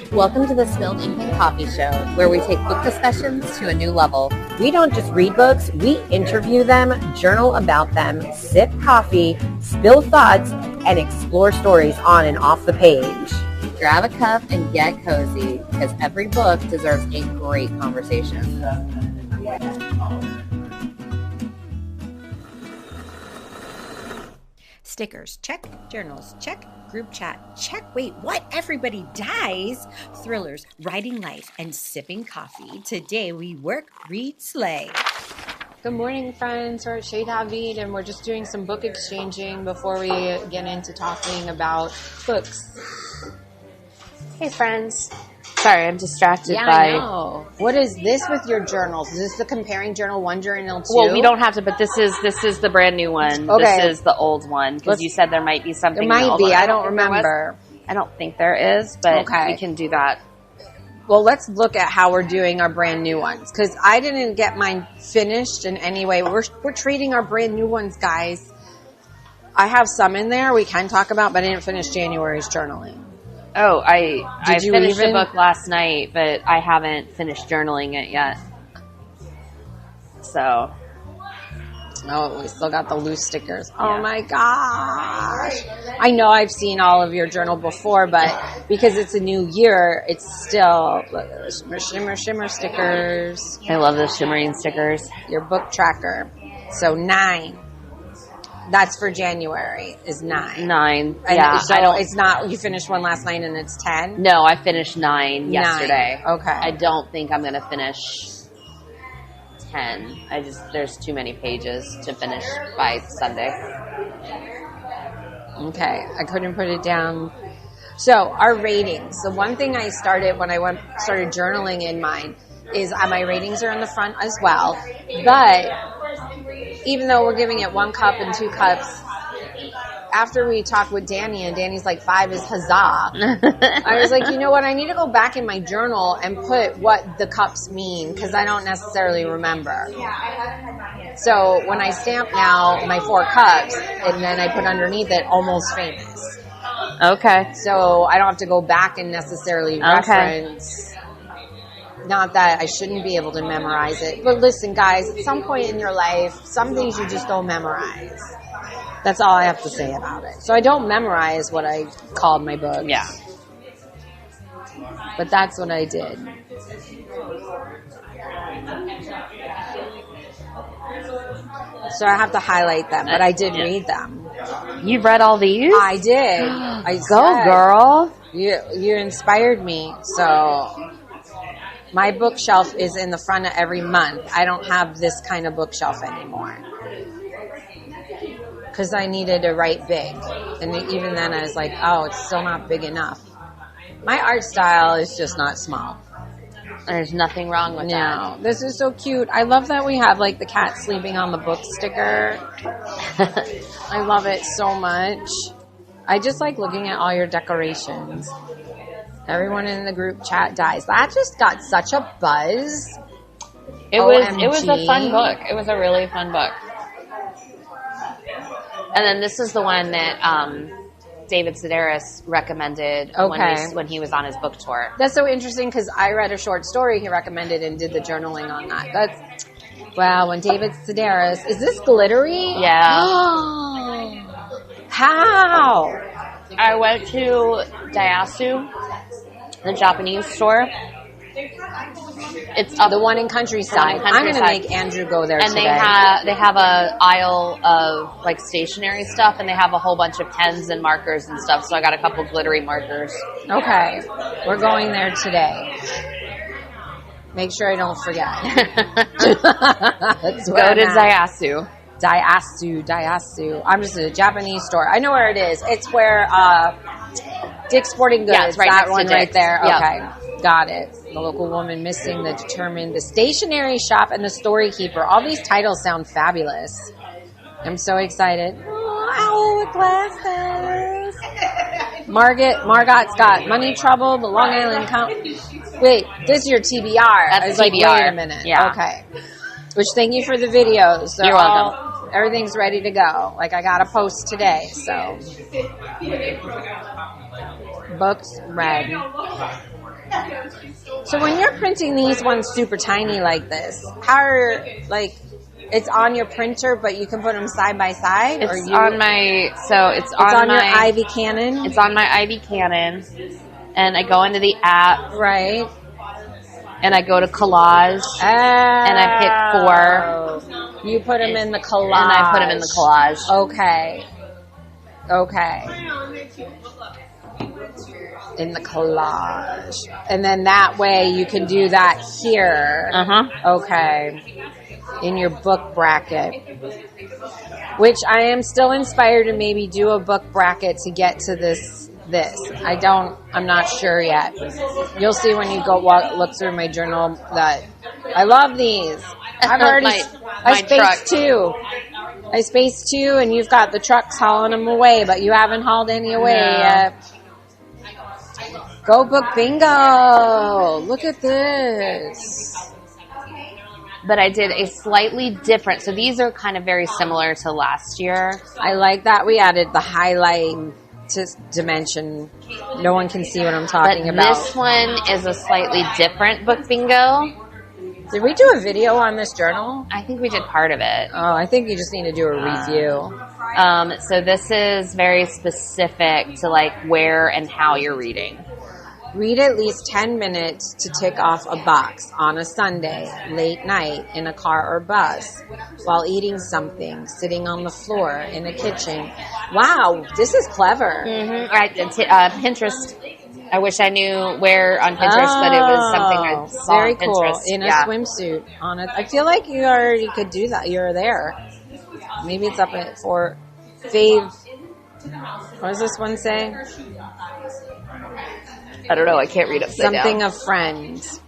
Welcome to the Spilled Ink and Coffee Show, where we take book discussions to a new level. We don't just read books, we interview them, journal about them, sip coffee, spill thoughts, and explore stories on and off the page. Grab a cup and get cozy, because every book deserves a great conversation. Stickers, check. Journals, check. Group chat, check. Wait, what? Everybody dies. Thrillers, writing life, and sipping coffee. Today we work, read, slay. Good morning, friends. We're at Shea David, and we're just doing some book exchanging before we get into talking about books. Hey, friends. Sorry, I'm distracted by... I know. What is this with your journals? Is this the comparing journal 1, journal 2? Well, we don't have to, but this is the brand new one. Okay. This is the old one, because you said there might be something. There might be. I don't remember. I don't think there is, but Okay. we can do that. Well, let's look at how we're doing our brand new ones, because I didn't get mine finished in any way. We're treating our brand new ones, guys. I have some in there we can talk about, but I didn't finish January's journaling. Oh, I finished even? a book last night, but I haven't finished journaling it yet. So. Oh, we still got the loose stickers. Yeah. Oh my gosh. I know I've seen all of your journal before, but because it's a new year, it's still look at the shimmer stickers. I love those shimmering stickers. Your book tracker. So 9. That's for January, is 9. 9. And Yeah. so it's not, you finished one last night and it's 10? No, I finished 9 yesterday. 9. Okay. I don't think I'm going to finish 10. There's too many pages to finish by Sunday. Okay. I couldn't put it down. So our ratings. The one thing I started when I started journaling in mine is my ratings are in the front as well. But even though we're giving it 1 cup and 2 cups, after we talked with Danny, and Danny's like 5 is huzzah. I was like, you know what? I need to go back in my journal and put what the cups mean, because I don't necessarily remember. So when I stamp now my 4 cups, and then I put underneath it almost famous. Okay. So I don't have to go back and necessarily reference. Not that I shouldn't be able to memorize it. But listen, guys, at some point in your life, some things you just don't memorize. That's all I have to say about it. So I don't memorize what I called my book. Yeah. But that's what I did. So I have to highlight them, but I did read them. You've read all these? I did. I Go, said, girl. You inspired me. So my bookshelf is in the front of every month. I don't have this kind of bookshelf anymore. Because I needed to write big. And even then I was like, oh, it's still not big enough. My art style is just not small. There's nothing wrong with that. No, this is so cute. I love that we have like the cat sleeping on the book sticker. I love it so much. I just like looking at all your decorations. Everyone in the group chat dies. That just got such a buzz. It was a fun book. It was a really fun book. And then this is the one that David Sedaris recommended when he was on his book tour. That's so interesting because I read a short story he recommended and did the journaling on that. Wow, when David Sedaris... Is this glittery? Yeah. How? I went to Daihatsu, the Japanese store. It's up the one in Countryside. I'm going to make Andrew go there and today. And they have a aisle of like stationery stuff, and they have a whole bunch of pens and markers and stuff. So I got a couple glittery markers. Okay. We're going there today. Make sure I don't forget. Go to Daihatsu. Daihatsu. I'm just at a Japanese store. I know where it is. It's where Dick's Sporting Goods. Yeah, it's right that next one to right Dick's. there. Yep. Okay. Got it. The local woman missing, the determined, the stationery shop, and the story keeper. All these titles sound fabulous. I'm so excited. Oh, owl with glasses. Margot's got money trouble. The Long Island Wait, this is your TBR. That's I was like, TBR. wait a minute. Yeah. Okay. Which, thank you for the videos. So you're welcome. Everything's ready to go. Like, I got a post today, so. Books read. So when you're printing these ones super tiny like this, how are, like, it's on your printer, but you can put them side by side? It's on your Ivy Canon? It's on my Ivy Canon. And I go into the app. Right. And I go to collage. And I pick 4. You put them in the collage. And I put them in the collage. Okay. In the collage. And then that way you can do that here. Okay. In your book bracket. Which I am still inspired to maybe do a book bracket to get to this. I'm not sure yet. You'll see when you go look through my journal that I love these. I've already, I spaced 2 and you've got the trucks hauling them away, but you haven't hauled any away yet. Go book bingo. Look at this. But I did a slightly different, so these are kind of very similar to last year. I like that we added the highlight to dimension. No one can see what I'm talking about. This one is a slightly different book bingo. Did we do a video on this journal? I think we did part of it. Oh, I think you just need to do a review. So this is very specific to like where and how you're reading. Read at least 10 minutes to tick off a box on a Sunday, late night, in a car or bus, while eating something, sitting on the floor, in a kitchen. Wow, this is clever. Mm-hmm. Right, Pinterest. I wish I knew where on Pinterest, but it was something I saw very on Pinterest. Cool. In a swimsuit on it. I feel like you already could do that. You're there. Maybe it's up for fave. What does this one say? I don't know. I can't read upside down. Something of friends.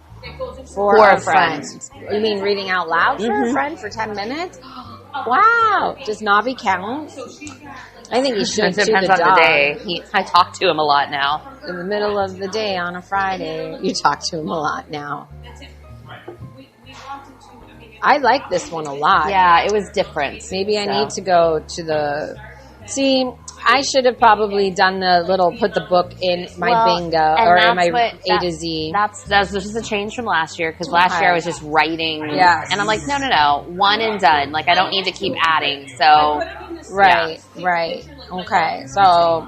For a friend. You mean reading out loud for a friend for 10 minutes? Wow. Does Navi count? I think he should. It depends on the day. I talk to him a lot now. In the middle of the day on a Friday. You talk to him a lot now. I like this one a lot. Yeah, it was different. Maybe I need to go to the... See, I should have probably done put the book in my bingo or in my A to Z. This is a change from last year because last year I was just writing. Yes. And I'm like, no. One and done. Like, I don't need to keep adding. So... Right. Okay. So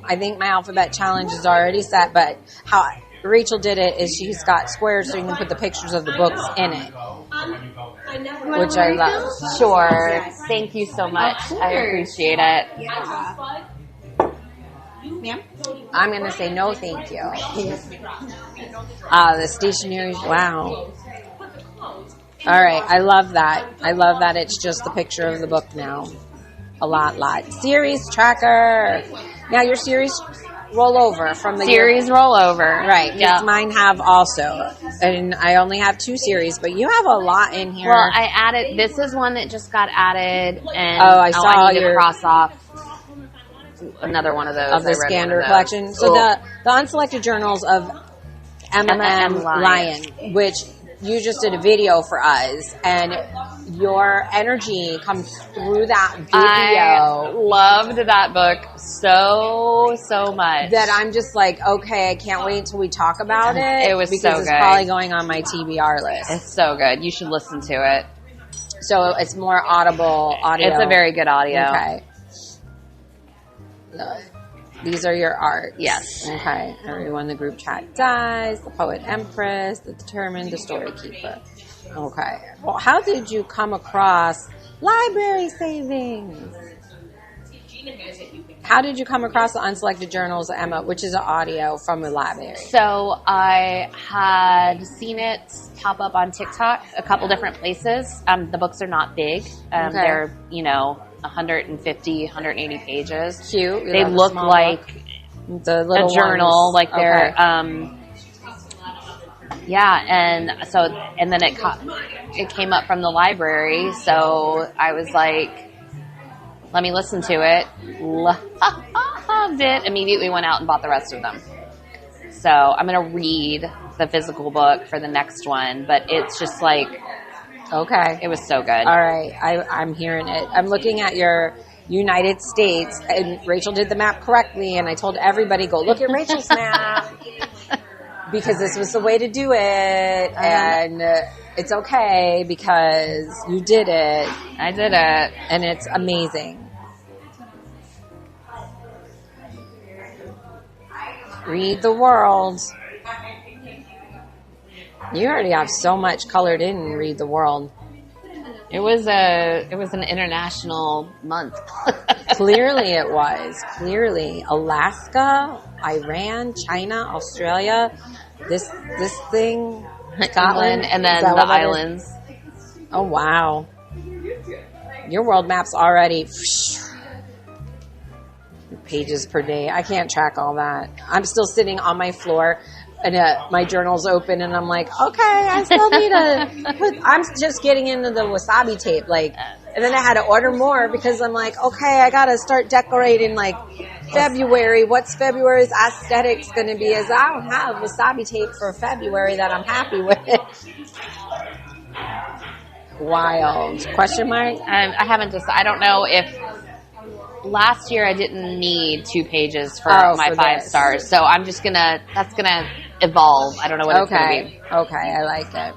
I think my alphabet challenge is already set, but how Rachel did it is she's got squares so you can put the pictures of the books in it, which I love. Sure. Thank you so much. I appreciate it. Ma'am? I'm going to say no thank you. The stationery, wow. All right. I love that. It's just the picture of the book now. A lot. Series tracker. Now your series rollover from the series rollover. Right. Yeah. Mine have also. And I only have 2 series, but you have a lot in here. Well, I added, this is one that just got added. And I need to cross off another one of those. Of the Scander collection. So the unselected journals of M.M. Lyon, which you just did a video for us, and your energy comes through that video. I loved that book so much. That I'm just like, okay, I can't wait until we talk about it. It was so good. Because it's probably going on my TBR list. It's so good. You should listen to it. So it's more audible audio. It's a very good audio. Okay. These are your art. Yes. Okay. Everyone, the group chat dies. The poet empress, the determined, the story keeper. Okay. Well, how did you come across library savings? How did you come across the unselected journals, Emma, which is an audio from the library? So I had seen it pop up on TikTok a couple different places. The books are not big. They're, 150, 180 pages. Cute. They look like the little a journal, ones. like they're, and then it came up from the library, so I was like, let me listen to it. Loved it. Immediately went out and bought the rest of them. So I'm going to read the physical book for the next one, but it's just like, okay. It was so good. All right. I'm hearing it. I'm looking at your United States, and Rachel did the map correctly, and I told everybody, go look at Rachel's map. because this was the way to do it, and it's okay because you did it. I did it. And it's amazing. Read the world. You already have so much colored in Read the World. It was an international month. Clearly it was. Clearly. Alaska, Iran, China, Australia, this thing, Scotland, and then the islands. Oh, wow. Your world map's already pages per day. I can't track all that. I'm still sitting on my floor and my journal's open and I'm like, okay, I still need I'm just getting into the wasabi tape. Like, and then I had to order more because I'm like, okay, I got to start decorating like February. What's February's aesthetics going to be? Is I don't have wasabi tape for February that I'm happy with. Wild. Question mark? I haven't just, I don't know if last year I didn't need 2 pages for my 5 stars. So I'm just that's gonna evolve. I don't know what it's gonna be. Okay, I like it.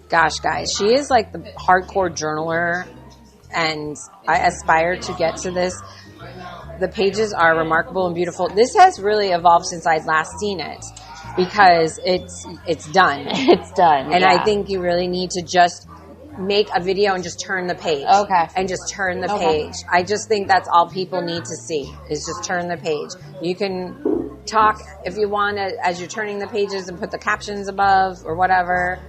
Gosh, guys, she is like the hardcore journaler, and I aspire to get to this. The pages are remarkable and beautiful. This has really evolved since I'd last seen it because it's done. It's done. And I think you really need to just make a video and just turn the page. Okay. And just turn the page. I just think that's all people need to see is just turn the page. You can talk if you want to as you're turning the pages and put the captions above or whatever.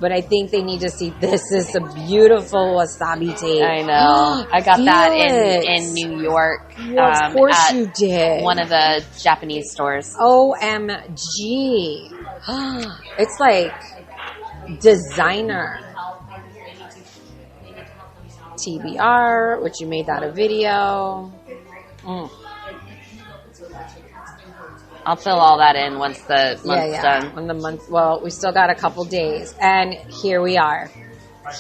But I think they need to see this is a beautiful wasabi tape. I know. I got that in New York. Well, of course you did. One of the Japanese stores. OMG. It's like designer. TBR, which you made that a video. I'll fill all that in once the month's done. When the month, well, we still got a couple days, and here we are.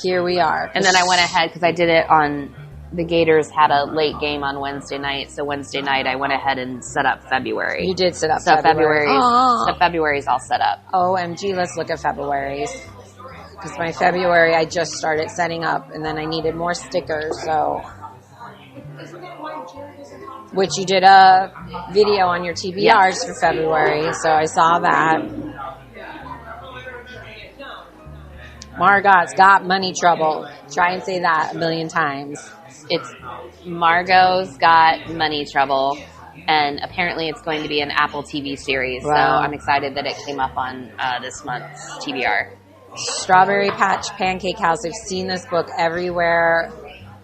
And then I went ahead because I did it on the Gators had a late game on Wednesday night, so Wednesday night I went ahead and set up February. You did set up February. So February's all set up. OMG, let's look at February's. Because my February, I just started setting up, and then I needed more stickers, so. Which you did a video on your TBRs for February, so I saw that. Margot's got money trouble. Try and say that a million times. It's Margot's got money trouble, and apparently it's going to be an Apple TV series, so I'm excited that it came up on this month's TBR. Strawberry Patch Pancake House. I've seen this book everywhere.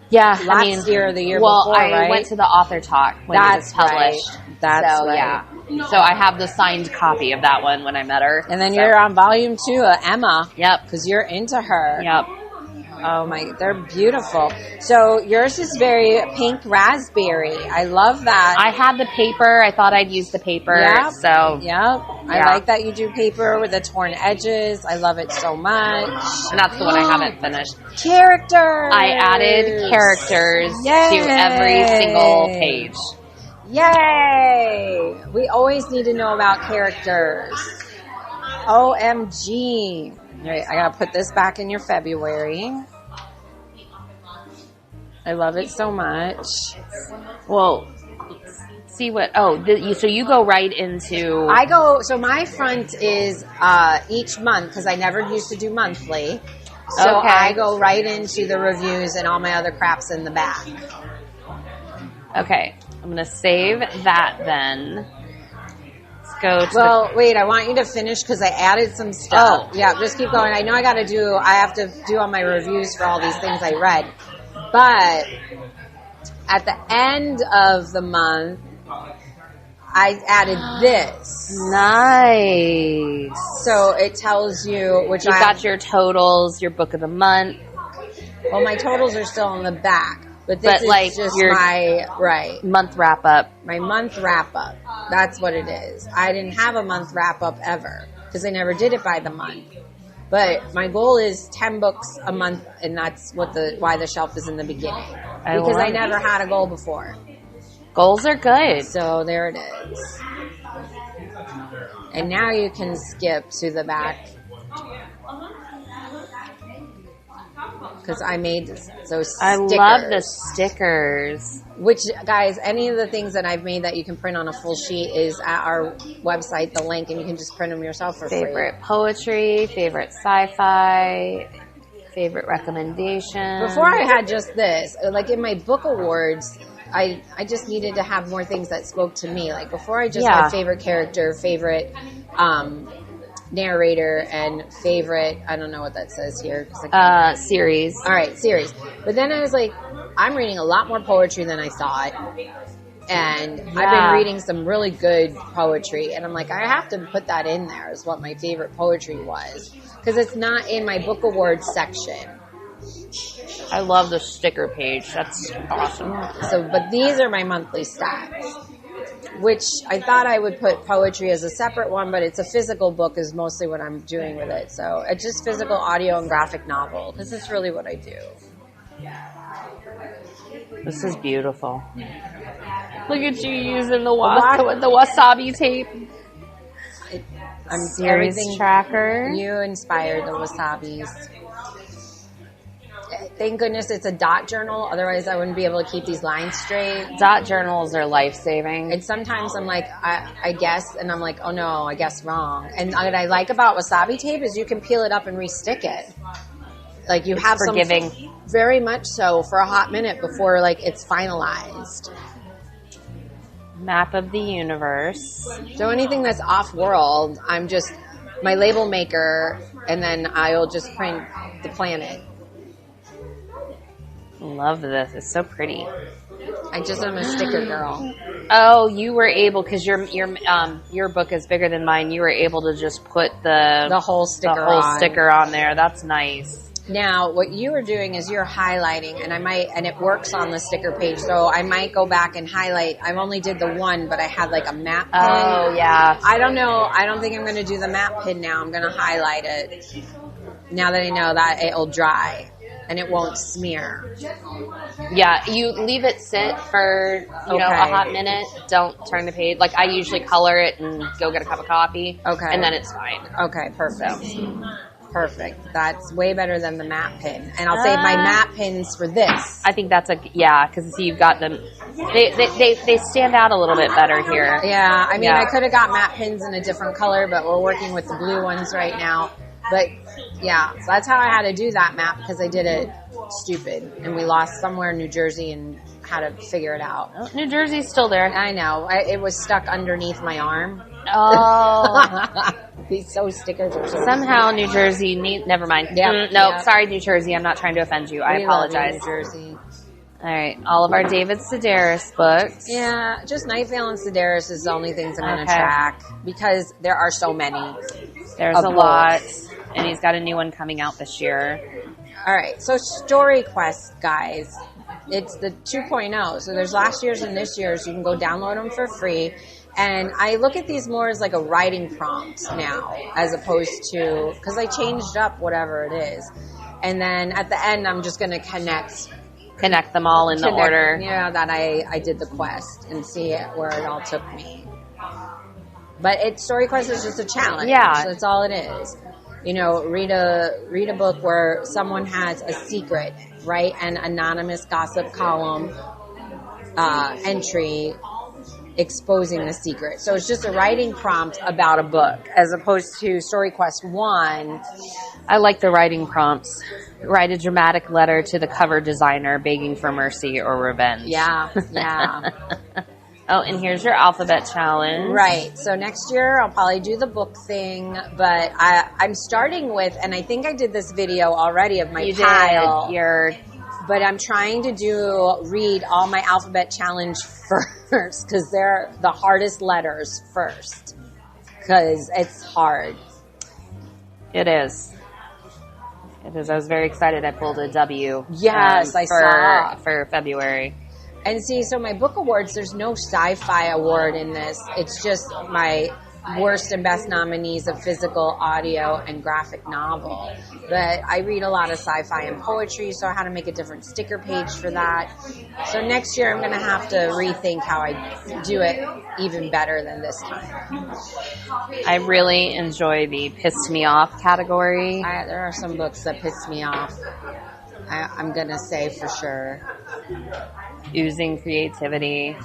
Yeah, last year or the year before, right? I went to the author talk when it was published. Right. That's right. Yeah. So I have the signed copy of that one when I met her. And then you're on volume 2 of Emma. Yep. Because you're into her. Yep. Oh my, they're beautiful. So yours is very pink raspberry. I love that. I had the paper. I thought I'd use the paper. Yep. So. Yep. I like that you do paper with the torn edges. I love it so much. And that's the one I haven't finished. Characters. I added characters to every single page. Yay! We always need to know about characters. OMG. All right, I gotta put this back in your February. I love it so much. Well, see what? So you go right into. So my front is each month because I never used to do monthly. So I go right into the reviews and all my other crap's in the back. Okay, I'm gonna save that then. Let's go to wait, I want you to finish because I added some stuff. Oh, yeah, just keep going. I know I have to do all my reviews for all these things I read. But at the end of the month, I added this. Nice. So it tells you You've got your totals, your book of the month. Well, my totals are still in the back. But this is just my month wrap up. My month wrap up. That's what it is. I didn't have a month wrap up ever because I never did it by the month. But my goal is 10 books a month, and that's why the shelf is in the beginning. Because I never had a goal before. Goals are good. So there it is. And now you can skip to the back. Because I made those stickers. I love the stickers. Which, guys, any of the things that I've made that you can print on a full sheet is at our website, the link, and you can just print them yourself for free. Favorite poetry, favorite sci-fi, favorite recommendation. Before I had just this, like in my book awards, I just needed to have more things that spoke to me. Like before I just had favorite character, favorite narrator, and favorite, I don't know what that says here. Series. All right, series. But then I was like, I'm reading a lot more poetry than I thought. And I've been reading some really good poetry. And I'm like, I have to put that in there as what my favorite poetry was. Because it's not in my book awards section. I love the sticker page. That's awesome. So, but these are my monthly stats, which I thought I would put poetry as a separate one, but it's a physical book is mostly what I'm doing with it. So it's just physical audio and graphic novel. This is really what I do. This is beautiful. Look at you using the wasabi tape. I'm Series tracker. You inspired the wasabis. Thank goodness it's a dot journal. Otherwise, I wouldn't be able to keep these lines straight. Dot journals are life-saving. And sometimes I'm like, I guess, and I'm like, oh no, I guess wrong. And what I like about wasabi tape is you can peel it up and re-stick it. Like you have forgiving. Very much so for a hot minute before like it's finalized. Map of the universe. So anything that's off-world, I'm just my label maker, and then I'll just print the planet. Love this. It's so pretty. I just am a sticker girl. Oh, you were able, because your book is bigger than mine. You were able to just put the whole sticker on there. That's nice. Now, what you are doing is you're highlighting, and it works on the sticker page. So I might go back and highlight. I only did the one, but I had like a map pin. Oh yeah. I don't know. I don't think I'm going to do the map pin now. I'm going to highlight it. Now that I know that it'll dry. And it won't smear. Yeah, you leave it sit for a hot minute. Don't turn the page. Like I usually color it and go get a cup of coffee. Okay. And then it's fine. Okay, perfect. Perfect. That's way better than the map pin. And I'll save my map pins for this. I think that's because see, you've got them. They stand out a little bit better here. Yeah, I mean, I could have got map pins in a different color, but we're working with the blue ones right now. But yeah, so that's how I had to do that map, because I did it stupid and we lost somewhere in New Jersey and had to figure it out. Oh, New Jersey's still there. I know. It was stuck underneath my arm. Oh. These stickers are so somehow New Jersey never mind. Yep, sorry New Jersey, I'm not trying to offend you. I apologize. New Jersey. All right, all of our David Sedaris books. Yeah, just Night Vale and Sedaris is the only things I'm going to track, because there are so many. There's a lot, and he's got a new one coming out this year. All right, so Story Quest, guys. It's the 2.0. So there's last year's and this year's. You can go download them for free. And I look at these more as like a writing prompt now, as opposed to, because I changed up whatever it is. And then at the end, I'm just going to connect them all in the order. Yeah, that I did the quest and see where it all took me. But Story Quest is just a challenge. Yeah. So that's all it is. You know, read a book where someone has a secret, right? An anonymous gossip column entry exposing the secret. So it's just a writing prompt about a book, as opposed to Story Quest 1. I like the writing prompts. Write a dramatic letter to the cover designer begging for mercy or revenge. Yeah. Oh, and here's your alphabet challenge. Right. So next year I'll probably do the book thing, but I'm starting with, and I think I did this video already of my pile. But I'm trying to read all my alphabet challenge first, because they're the hardest letters first, because it's hard. It is. I was very excited. I pulled a W. Yes, I saw. For February. And see, so my book awards, there's no sci-fi award in this. It's just my worst and best nominees of physical, audio, and graphic novel. But I read a lot of sci-fi and poetry, so I had to make a different sticker page for that. So next year I'm going to have to rethink how I do it even better than this time. I really enjoy the pissed me off category. There are some books that piss me off. I'm going to say for sure. Oozing creativity.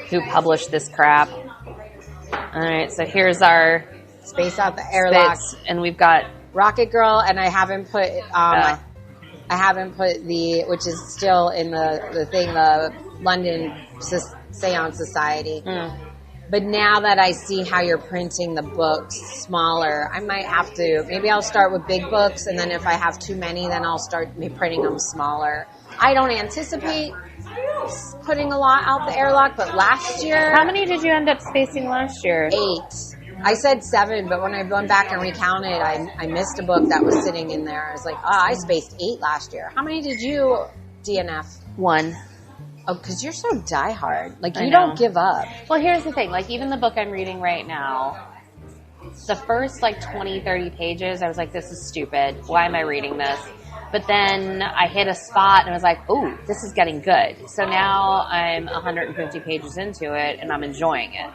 Who published this crap? All right, so here's our Space Out the Airlock, and we've got Rocket Girl, and I haven't put the, which is still in the thing, the London Seance Society. But now that I see how you're printing the books smaller, I might have to, maybe I'll start with big books, and then if I have too many, then I'll start printing them smaller. I don't anticipate putting a lot out the airlock, but last year... How many did you end up spacing last year? 8. I said 7, but when I went back and recounted, I missed a book that was sitting in there. I was like, I spaced 8 last year. How many did you DNF? 1. Oh, because you're so diehard. Like, you don't give up. Well, here's the thing. Like, even the book I'm reading right now, the first, 20, 30 pages, I was like, this is stupid. Why am I reading this? But then I hit a spot and I was like, ooh, this is getting good. So now I'm 150 pages into it and I'm enjoying it.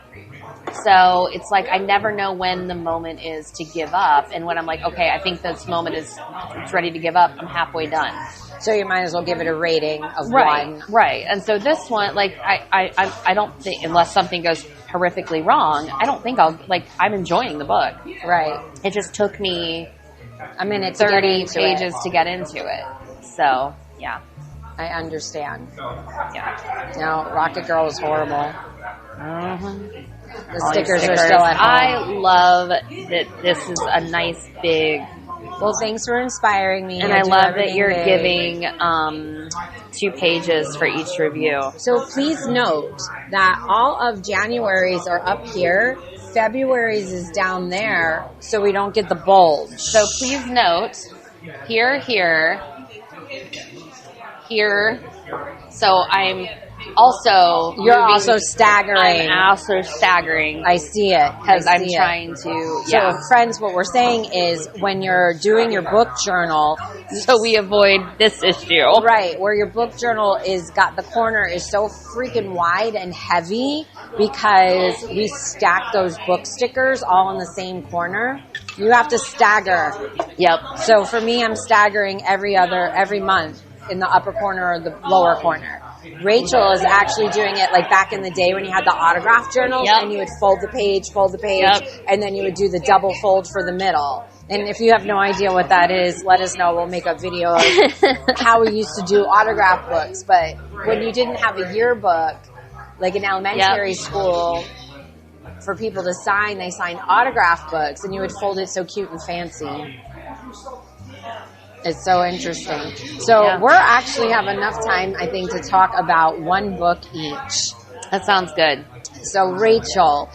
So it's like I never know when the moment is to give up. And when I'm like, okay, I think this moment is it's ready to give up, I'm halfway done. So you might as well give it a rating of 1. Right. And so this one, I don't think, unless something goes horrifically wrong, I don't think I'm enjoying the book. Right. It just took me a minute 30 pages to get into it. So, yeah. I understand. Yeah. Now, Rocket Girl is horrible. The stickers stickers are still at home. I love that this is a nice big... Well, thanks for inspiring me. And I love that you're giving 2 pages for each review. So please note that all of January's are up here. February's is down there, so we don't get the bulge. So please note, here. So I'm also... You're also staggering. I'm also staggering. I see it. Because I'm trying to... So friends, what we're saying is when you're doing your book journal... So we avoid this issue. Right, where your book journal the corner is so freaking wide and heavy because we stack those book stickers all in the same corner. You have to stagger. Yep. So for me, I'm staggering every month in the upper corner or the lower corner. Rachel is actually doing it like back in the day when you had the autograph journals and you would fold the page, and then you would do the double fold for the middle. And if you have no idea what that is, let us know. We'll make a video of how we used to do autograph books. But when you didn't have a yearbook, like in elementary school, for people to sign, they signed autograph books, and you would fold it so cute and fancy. It's so interesting. So we're actually have enough time, I think, to talk about 1 book each. That sounds good. So Rachel,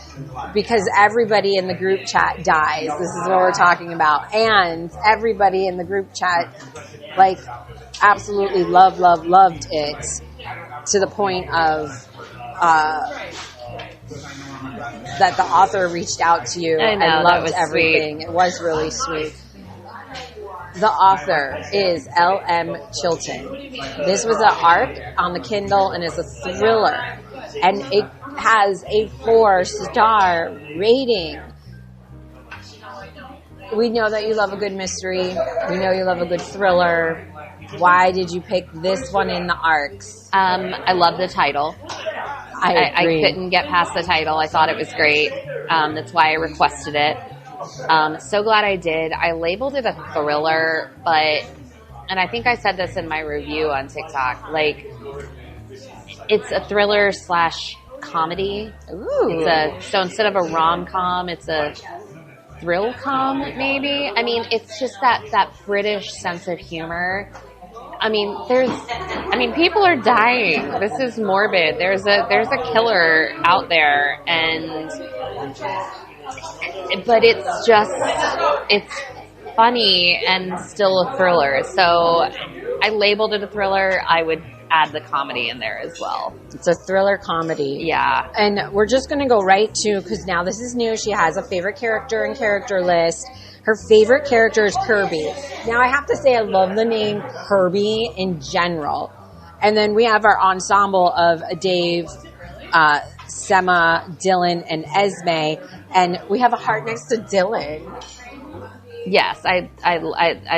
because everybody in the group chat dies, this is what we're talking about. And everybody in the group chat, absolutely loved it to the point of that the author reached out to you and loved everything. Sweet. It was really sweet. The author is L.M. Chilton. This was an ARC on the Kindle, and it's a thriller. And it has a 4-star rating. We know that you love a good mystery. We know you love a good thriller. Why did you pick this one in the ARCs? I love the title. I couldn't get past the title. I thought it was great. That's why I requested it. So glad I did. I labeled it a thriller, and I think I said this in my review on TikTok, it's a thriller / comedy. Ooh. So instead of a rom-com, it's a thrill-com, maybe. I mean, it's just that British sense of humor. I mean, people are dying. This is morbid. There's a killer out there, but it's funny and still a thriller. So I labeled it a thriller. I would add the comedy in there as well. It's a thriller comedy. Yeah. And we're just going to go right to, because now this is new, she has a favorite character and character list. Her favorite character is Kirby. Now, I have to say I love the name Kirby in general. And then we have our ensemble of Dave, Sema, Dylan, and Esme. And we have a heart next to Dylan. Yes, I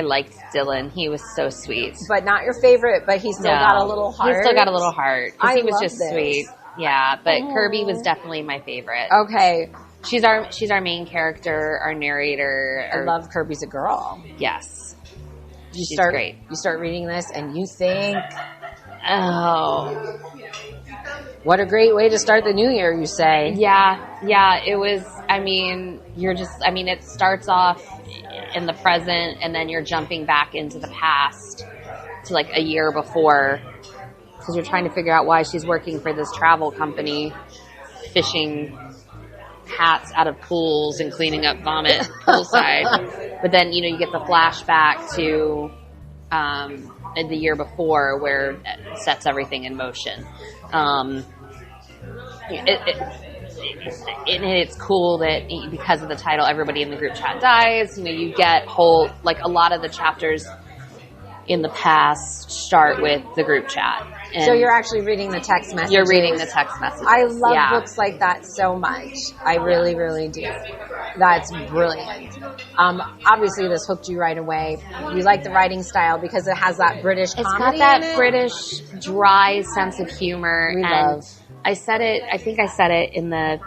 liked Dylan. He was so sweet. But not your favorite, but he still got a little heart. He still got a little heart. Because he was just this. sweet. Yeah, but Kirby was definitely my favorite. Okay. She's our main character, our narrator. I love Kirby's a girl. Yes. She's great. You start reading this and you think, oh, what a great way to start the new year, you say. Yeah, it was, it starts off in the present and then you're jumping back into the past to like a year before because you're trying to figure out why she's working for this travel company, fishing hats out of pools and cleaning up vomit poolside. But then, you get the flashback to the year before where it sets everything in motion. It's cool that because of the title, everybody in the group chat dies. You get a lot of the chapters in the past start with the group chat. And so you're actually reading the text messages. You're reading the text messages. I love books like that so much. I really, really do. That's brilliant. Obviously, this hooked you right away. You like the writing style because it has that British comedy. It's got that British dry sense of humor. We love. I said it. I think I said it in the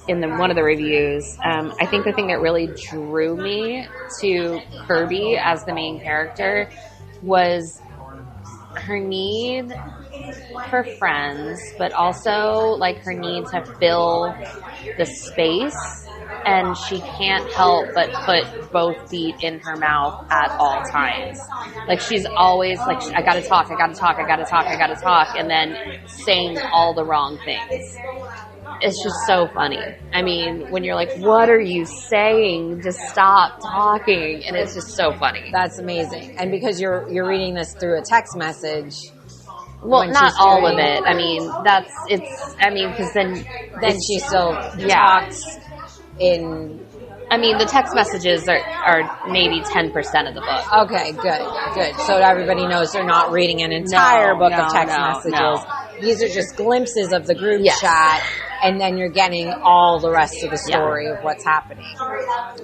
one of the reviews. I think the thing that really drew me to Kirby as the main character was her need for friends, but also her need to fill the space, and she can't help but put both feet in her mouth at all times. She's always I gotta talk, and then saying all the wrong things. It's just so funny. When you're like, what are you saying? Just stop talking. And it's just so funny. That's amazing. And because you're reading this through a text message. Well, not all of it. Because then she still talks in. The text messages are maybe 10% of the book. Okay, good. So everybody knows they're not reading an entire book of text messages. No. These are just glimpses of the group chat, and then you're getting all the rest of the story of what's happening.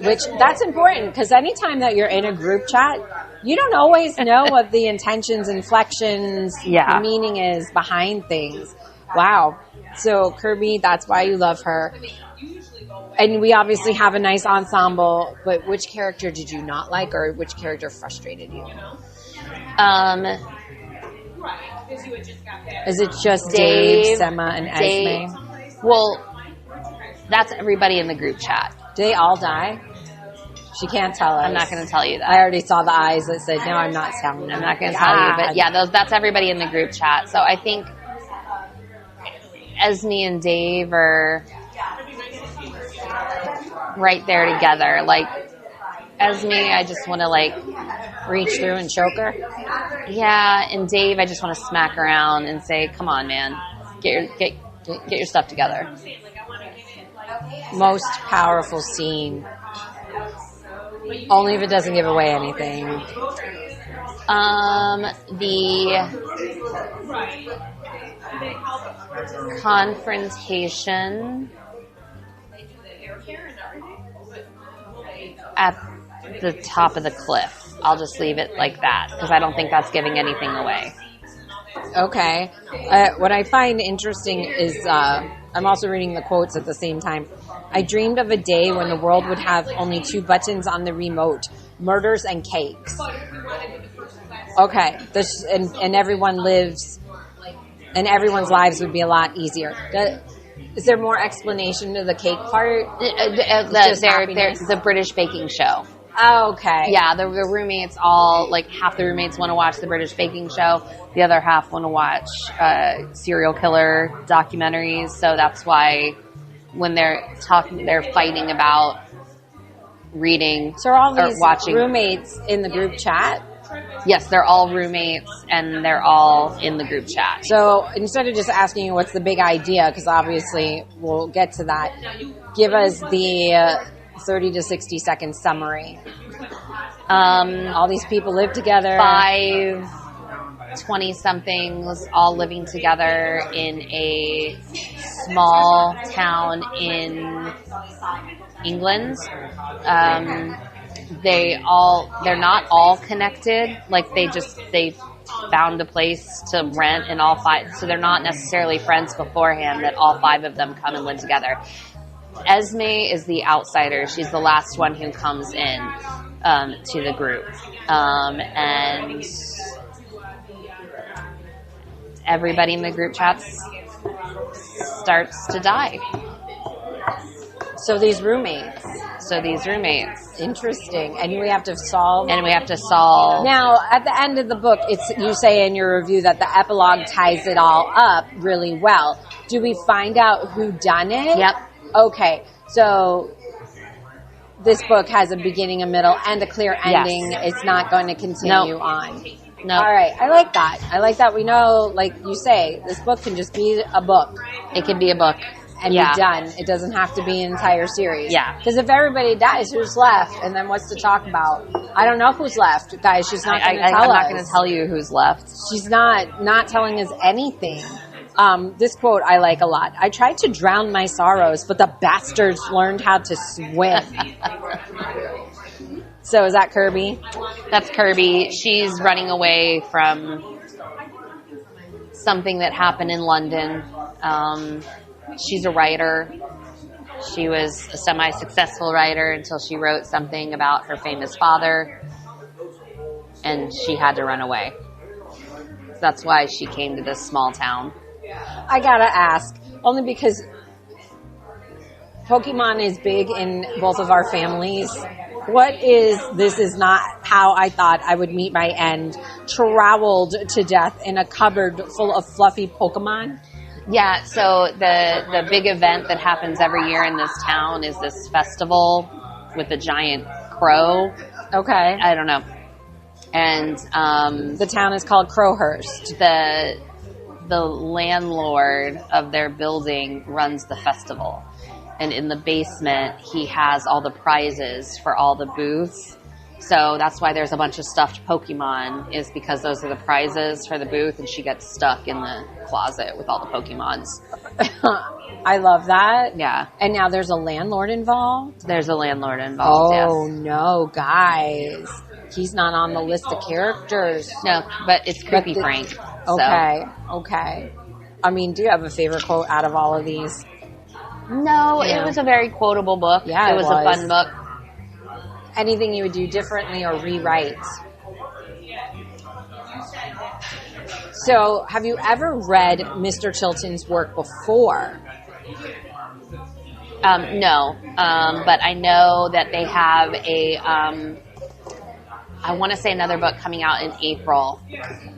Which, that's important, because anytime that you're in a group chat, you don't always know what the intentions, inflections, the meaning is behind things. Wow. So, Kirby, that's why you love her. And we obviously have a nice ensemble, but which character did you not like, or which character frustrated you? Is it just Dave, Sema, and Esme? Well, that's everybody in the group chat. Do they all die? She can't tell us. I'm not going to tell you that. I already saw the eyes that said, no, I'm not telling you. I'm not going to tell you. But yeah, that's everybody in the group chat. So I think Esme and Dave are right there together. Esme, I just want to reach through and choke her. Yeah, and Dave, I just want to smack around and say, "Come on, man, get your stuff together." Most powerful scene. Only if it doesn't give away anything. The confrontation at the top of the cliff. I'll just leave it like that because I don't think that's giving anything away. Okay. What I find interesting is I'm also reading the quotes at the same time. I dreamed of a day when the world would have only 2 buttons on the remote, murders and cakes. Okay. And everyone lives, and everyone's lives would be a lot easier. Is there more explanation to the cake part? The British baking show. Oh, okay. Yeah, the roommates all, half the roommates want to watch the British baking show. The other half want to watch serial killer documentaries. So that's why when they're fighting about reading so are all these watching roommates in the group chat? Yes, they're all roommates, and they're all in the group chat. So instead of just asking you what's the big idea, because obviously we'll get to that, give us the 30 to 60 second summary. All these people live together. 5 20-somethings all living together in a small town in England. They're not all connected. Like they found a place to rent and all 5. So they're not necessarily friends beforehand that all 5 of them come and live together. Esme is the outsider. She's the last one who comes in to the group. And everybody in the group chats starts to die. So these roommates. Interesting. And we have to solve. Now, at the end of the book, you say in your review that the epilogue ties it all up really well. Do we find out who done it? Yep. Okay. So this book has a beginning, a middle, and a clear ending. Yes. It's not going to continue on. No. All right. I like that. We know, like you say, this book can just be a book. It can be a book. And be done. It doesn't have to be an entire series. Yeah. Because if everybody dies, who's left? And then what's to talk about? I don't know who's left, guys. She's not going to tell us. I'm not going to tell you who's left. She's not telling us anything. This quote I like a lot. I tried to drown my sorrows, but the bastards learned how to swim. So is that Kirby? That's Kirby. She's running away from something that happened in London. She's a writer. She was a semi-successful writer until she wrote something about her famous father, and she had to run away. That's why she came to this small town. I gotta ask, only because Pokemon is big in both of our families. This is not how I thought I would meet my end, troweled to death in a cupboard full of fluffy Pokemon? Yeah, so the big event that happens every year in this town is this festival with a giant crow. Okay. I don't know. And the town is called Crowhurst. The landlord of their building runs the festival. And in the basement, he has all the prizes for all the booths. So that's why there's a bunch of stuffed Pokemon, is because those are the prizes for the booth, and she gets stuck in the closet with all the Pokemons. I love that. Yeah. And now there's a landlord involved? There's a landlord involved, Oh, yes. no, guys. He's not on the list of characters. No, but it's Creepy Frank. So. Okay. I mean, do you have a favorite quote out of all of these? No, It was a very quotable book. Yeah, it was a fun book. Anything you would do differently or rewrite? So, have you ever read Mr. Chilton's work before? No, but I know that they have I want to say another book coming out in April.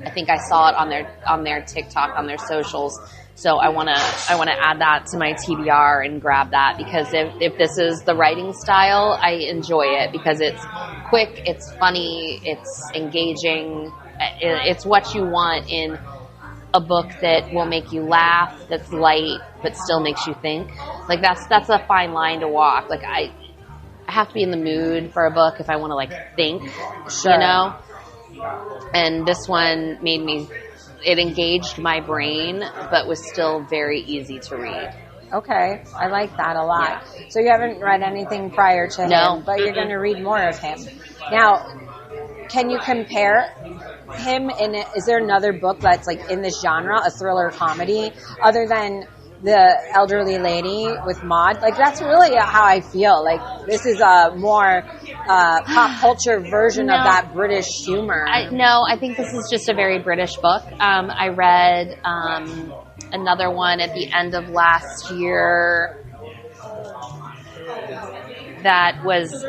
I think I saw it on their TikTok, on their socials. So I want to add that to my TBR and grab that, because if this is the writing style, I enjoy it because it's quick, it's funny, it's engaging. It's what you want in a book that will make you laugh, that's light, but still makes you think. Like that's a fine line to walk. Like I have to be in the mood for a book if I want to think, Sure. you know? And this one it engaged my brain, but was still very easy to read. Okay, I like that a lot. Yeah. So you haven't read anything prior to him, but you're going to read more of him. Now, can you compare him is there another book that's in this genre, a thriller comedy, other than The Elderly Lady with Maud? That's really how I feel. This is a more pop culture version of that British humor. I think this is just a very British book. I read another one at the end of last year that was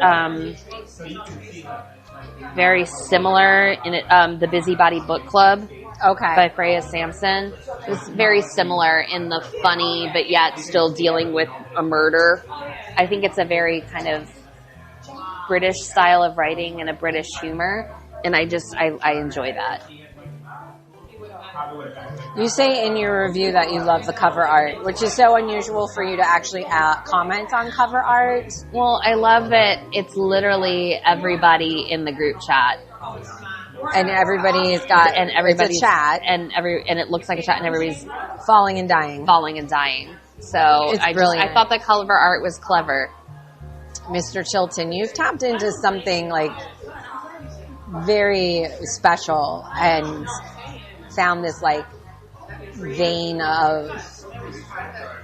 very similar in it, the Busybody Book Club. Okay. By Freya Sampson. It's very similar in the funny, but yet still dealing with a murder. I think it's a very kind of British style of writing and a British humor. And I enjoy that. You say in your review that you love the cover art, which is so unusual for you to actually comment on cover art. Well, I love that it's literally everybody in the group chat. And everybody's got, and everybody's it's a chat. And it looks like a chat and everybody's falling and dying. So it's brilliant. I thought the cover art was clever. Mr. Chilton, you've tapped into something like very special and found this like vein of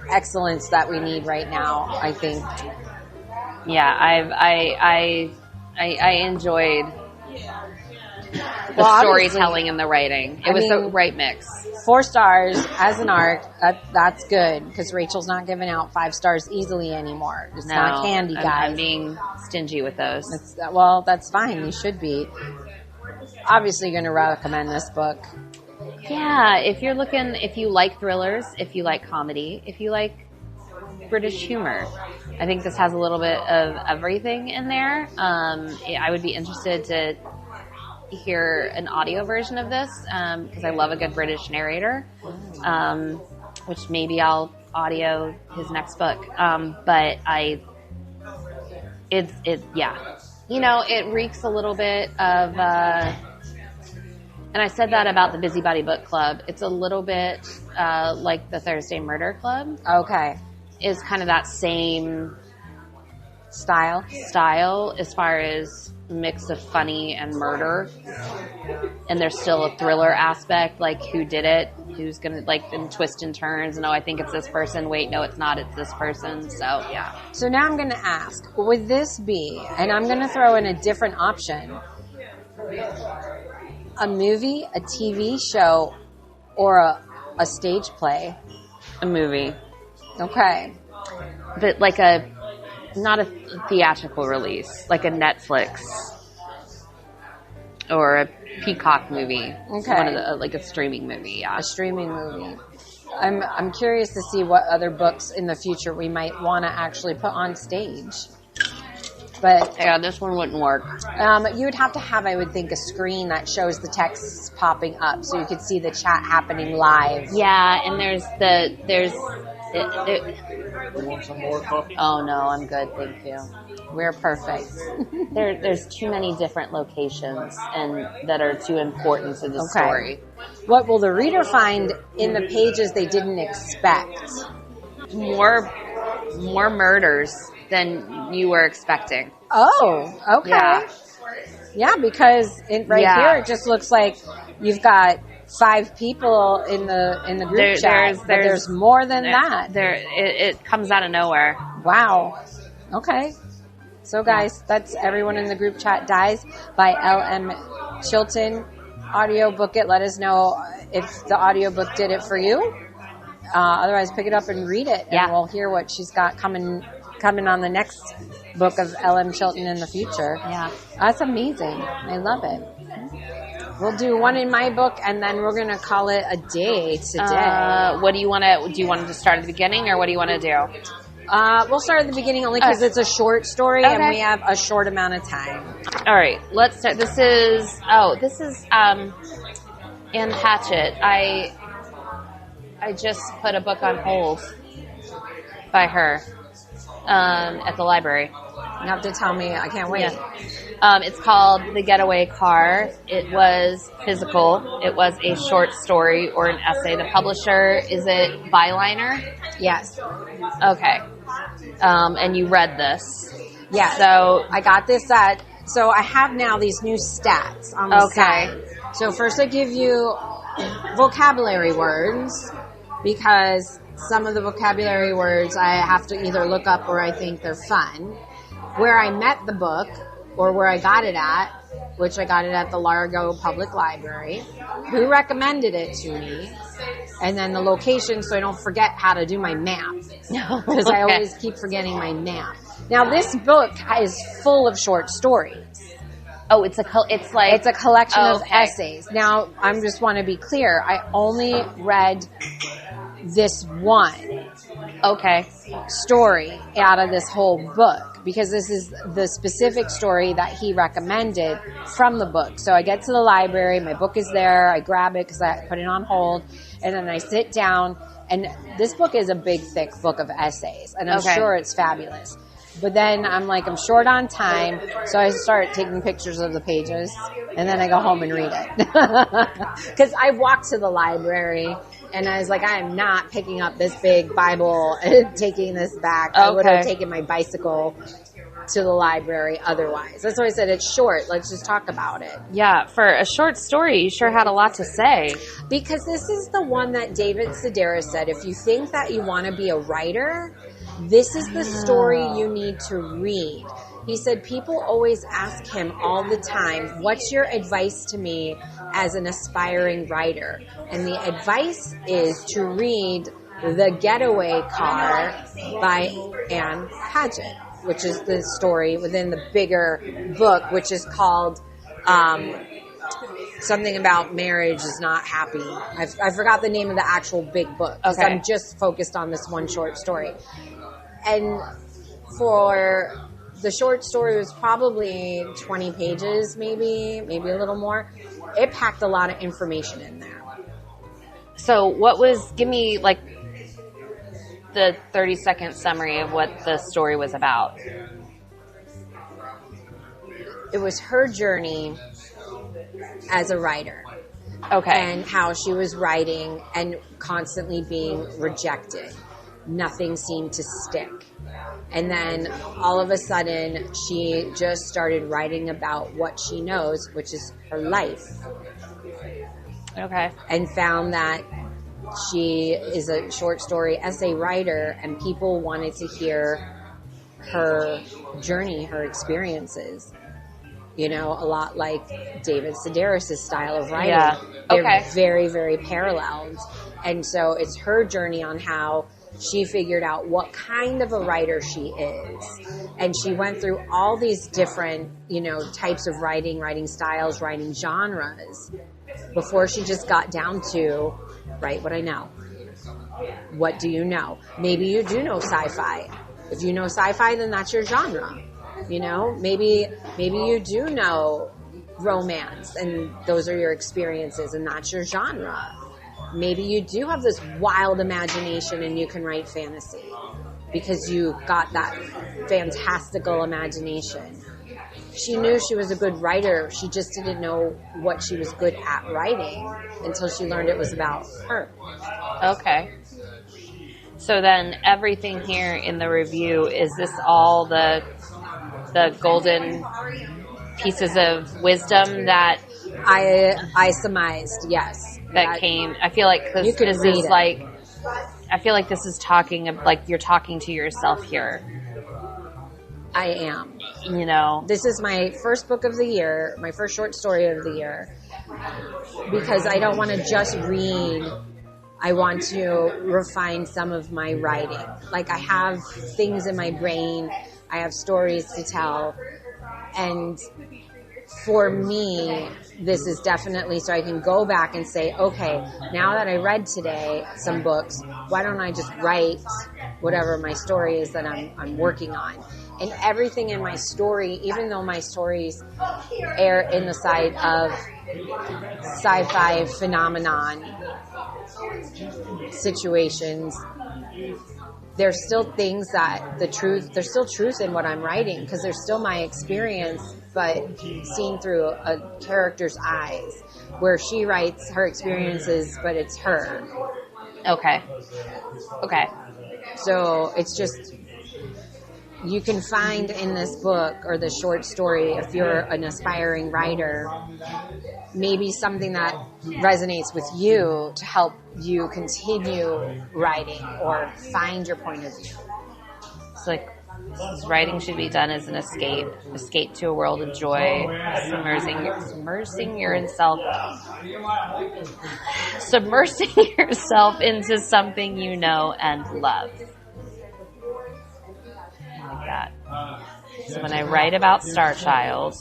excellence that we need right now, I think. Yeah, I enjoyed the storytelling and the writing. It was the right mix. 4 stars as an arc, that's good, because Rachel's not giving out 5 stars easily anymore. It's not candy, guys. I'm being stingy with those. That's fine. You should be. Obviously, you're going to recommend this book. Yeah, if you like thrillers, if you like comedy, if you like British humor, I think this has a little bit of everything in there. I would be interested to hear an audio version of this, because I love a good British narrator, which maybe I'll audio his next book. But it reeks a little bit of, and I said that about the Busybody Book Club. It's a little bit like the Thursday Murder Club. Okay. Is kind of that same style as far as mix of funny and murder. And there's still a thriller aspect, like who did it, who's going to, and twist and turns. And, I think it's this person. Wait, no, it's not. It's this person. So, yeah. So now I'm going to ask, would this be, and I'm going to throw in a different option, a movie, a TV show, or a stage play? A movie. Okay. But not a theatrical release, like a Netflix or a Peacock movie. Okay. One of the, a streaming movie, yeah. A streaming movie. I'm curious to see what other books in the future we might want to actually put on stage. But yeah, this one wouldn't work. You would have to have, I would think, a screen that shows the text popping up so you could see the chat happening live. Yeah, and there's you want some more coffee? Oh no, I'm good, thank you. We're perfect. There's too many different locations and that are too important to the story. What will the reader find in the pages they didn't expect? More murders than you were expecting. Oh, okay. Yeah, because here it just looks like you've got 5 people in the group chat, but there's more than that. It comes out of nowhere. Wow. Okay. So guys, that's Everyone in the Group Chat Dies by L.M. Chilton. Audiobook it. Let us know if the audiobook did it for you. Otherwise, pick it up and read it, and we'll hear what she's got coming on the next book of L.M. Chilton in the future. Yeah. That's amazing. I love it. We'll do one in my book, and then we're going to call it a day today. What do you want to? Do you want to start at the beginning, or what do you want to do? We'll start at the beginning only because it's a short story, and we have a short amount of time. All right, let's start. This is Anne Patchett. I just put a book on hold by her at the library. You have to tell me. I can't wait. Yeah. It's called The Getaway Car. It was physical. It was a short story or an essay. The publisher, is it Byliner? Yes. Okay. And you read this. Yeah. So I got this so I have now these new stats on the side. So first I give you vocabulary words, because some of the vocabulary words I have to either look up or I think they're fun. Where I met the book, or where I got it at, which I got it at the Largo Public Library, who recommended it to me, and then the location so I don't forget how to do my map, because I always keep forgetting my map. Now this book is full of short stories. Oh, it's a collection of essays. Now I just want to be clear. I only read this one story out of this whole book, because this is the specific story that he recommended from the book. So I get to the library, my book is there, I grab it because I put it on hold, and then I sit down, and this book is a big, thick book of essays, and I'm sure it's fabulous. But then I'm like, I'm short on time, so I start taking pictures of the pages, and then I go home and read it. Because I walked to the library, and I was like, I am not picking up this big Bible and taking this back. I would have taken my bicycle to the library otherwise. That's why I said it's short. Let's just talk about it. Yeah, for a short story, you sure had a lot to say. Because this is the one that David Sedaris said, if you think that you want to be a writer, this is the story you need to read. He said, people always ask him all the time, what's your advice to me as an aspiring writer? And the advice is to read The Getaway Car by Anne Patchett, which is the story within the bigger book, which is called something about marriage is not happy. I forgot the name of the actual big book because I'm just focused on this one short story. And for the short story, was probably 20 pages, maybe a little more. It packed a lot of information in there. So give me like the 30-second summary of what the story was about. It was her journey as a writer. Okay. And how she was writing and constantly being rejected. Nothing seemed to stick. And then all of a sudden, she just started writing about what she knows, which is her life. Okay. And found that she is a short story essay writer, and people wanted to hear her journey, her experiences. You know, a lot like David Sedaris' style of writing. Yeah. They're very, very paralleled. And so it's her journey on how she figured out what kind of a writer she is. And she went through all these different, types of writing styles, writing genres, before she just got down to write what I know. What do you know? Maybe you do know sci-fi. If you know sci-fi, then that's your genre. Maybe you do know romance, and those are your experiences, and that's your genre. Maybe you do have this wild imagination and you can write fantasy because you got that fantastical imagination. She knew she was a good writer. She just didn't know what she was good at writing until she learned it was about her. Okay. So then everything here in the review, is this all the golden pieces of wisdom that I surmised, yes. That came, I feel like, because this is like, I feel like this is talking of, like, you're talking to yourself here. I am. This is my first book of the year, my first short story of the year, because I don't want to just read. I want to refine some of my writing. Like, I have things in my brain, I have stories to tell, and for me, this is definitely so I can go back and say, okay, now that I read today some books, why don't I just write whatever my story is that I'm working on? And everything in my story, even though my stories err in the side of sci-fi phenomenon situations, there's still things that there's still truth in what I'm writing, because there's still my experience, but seen through a character's eyes, where she writes her experiences, but it's her. Okay. So it's just, you can find in this book or the short story, if you're an aspiring writer, maybe something that resonates with you to help you continue writing or find your point of view. It's like, writing should be done as an escape to a world of joy, submersing yourself into something you know and love. Like that. So when I write about Starchild,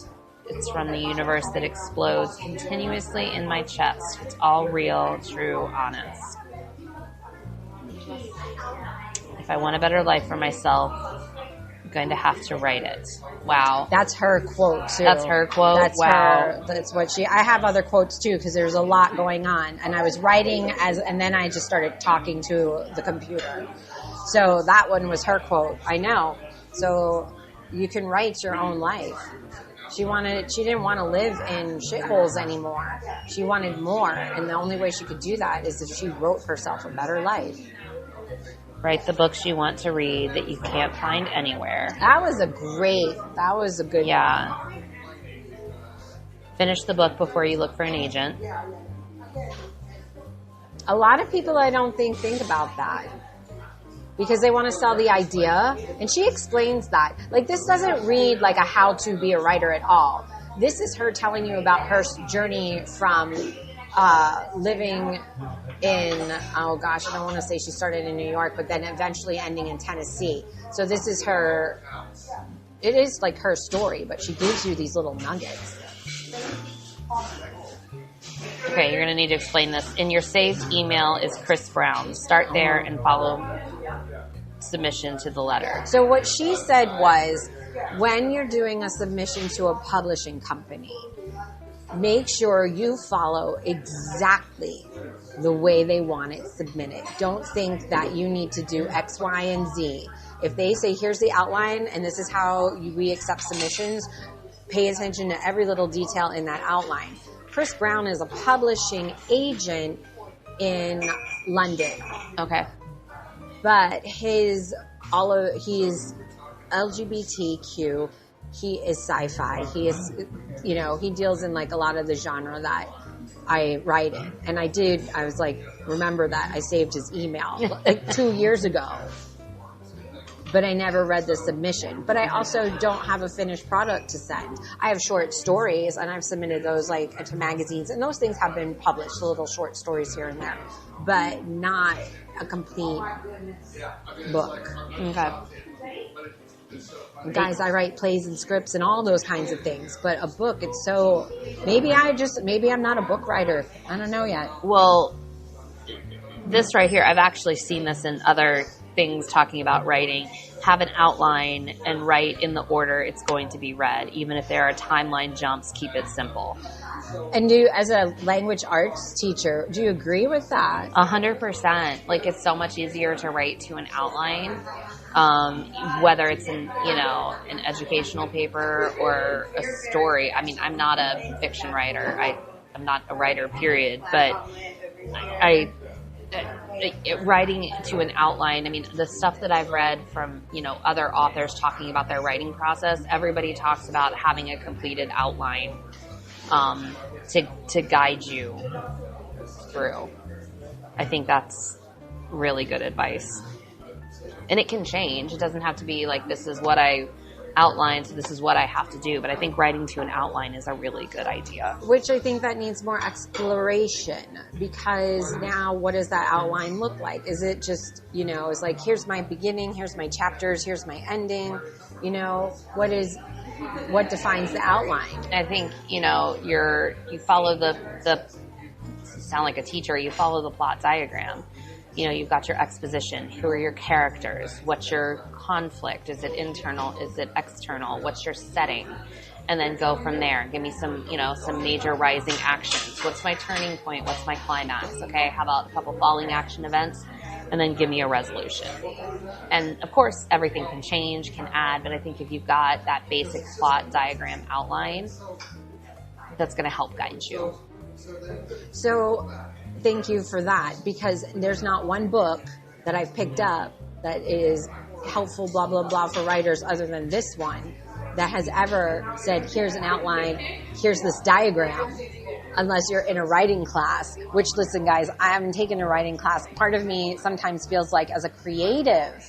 it's from the universe that explodes continuously in my chest. It's all real, true, honest. If I want a better life for myself, going to have to write it. Wow. That's her quote too. That's her quote? That's wow. her. That's what I have other quotes too, because there's a lot going on. And I was writing and then I just started talking to the computer. So that one was her quote. I know. So you can write your own life. She didn't want to live in shitholes anymore. She wanted more. And the only way she could do that is if she wrote herself a better life. Write the books you want to read that you can't find anywhere. That was a good Yeah. Finish the book before you look for an agent. A lot of people I don't think about that. Because they want to sell the idea. And she explains that. Like, this doesn't read like a how to be a writer at all. This is her telling you about her journey from living in, oh gosh, I don't want to say she started in New York, but then eventually ending in Tennessee. So this is her, it is like her story, but she gives you these little nuggets. Okay, you're going to need to explain this. In your saved email is Chris Brown. Start there and follow submission to the letter. So what she said was, when you're doing a submission to a publishing company, make sure you follow exactly the way they want it submitted. Don't think that you need to do X, Y, and Z. If they say, here's the outline and this is how we accept submissions, pay attention to every little detail in that outline. Chris Brown is a publishing agent in London. Okay. But he's LGBTQ. He is sci-fi. He is, he deals in like a lot of the genre that I write in. And I was like, remember that I saved his email like 2 years ago. But I never read the submission. But I also don't have a finished product to send. I have short stories, and I've submitted those like to magazines, and those things have been published, little short stories here and there, but not a complete book. Okay. Guys, I write plays and scripts and all those kinds of things, but a book, it's so, maybe I'm not a book writer. I don't know yet. Well, this right here, I've actually seen this in other things talking about writing. Have an outline and write in the order it's going to be read. Even if there are timeline jumps, keep it simple. And as a language arts teacher, do you agree with that? 100%. Like, it's so much easier to write to an outline, whether it's in, an educational paper or a story. I mean, I'm not a fiction writer. I'm not a writer, period. But writing to an outline, I mean, the stuff that I've read from, other authors talking about their writing process, everybody talks about having a completed outline to guide you through. I think that's really good advice. And it can change. It doesn't have to be like, this is what I outlined, so this is what I have to do. But I think writing to an outline is a really good idea. Which I think that needs more exploration, because now what does that outline look like? Is it just, it's like, here's my beginning, here's my chapters, here's my ending, what defines the outline? I think, you follow the sound like a teacher, you follow the plot diagram. You've got your exposition. Who are your characters? What's your conflict? Is it internal? Is it external? What's your setting? And then go from there. Give me some major rising actions. What's my turning point? What's my climax? Okay, how about a couple falling action events? And then give me a resolution. And of course, everything can change, can add, but I think if you've got that basic plot diagram outline, that's going to help guide you. So, thank you for that, because there's not one book that I've picked up that is helpful, blah, blah, blah, for writers other than this one that has ever said, here's an outline, here's this diagram, unless you're in a writing class, which, listen, guys, I haven't taken a writing class. Part of me sometimes feels like, as a creative,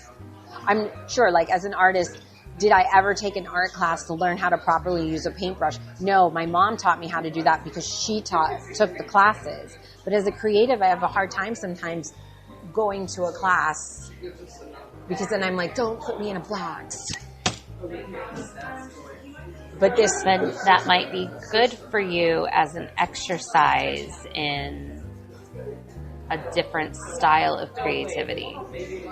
I'm sure, like, as an artist, did I ever take an art class to learn how to properly use a paintbrush? No, my mom taught me how to do that because she took the classes. But as a creative, I have a hard time sometimes going to a class, because then I'm like, don't put me in a box. But that might be good for you as an exercise in a different style of creativity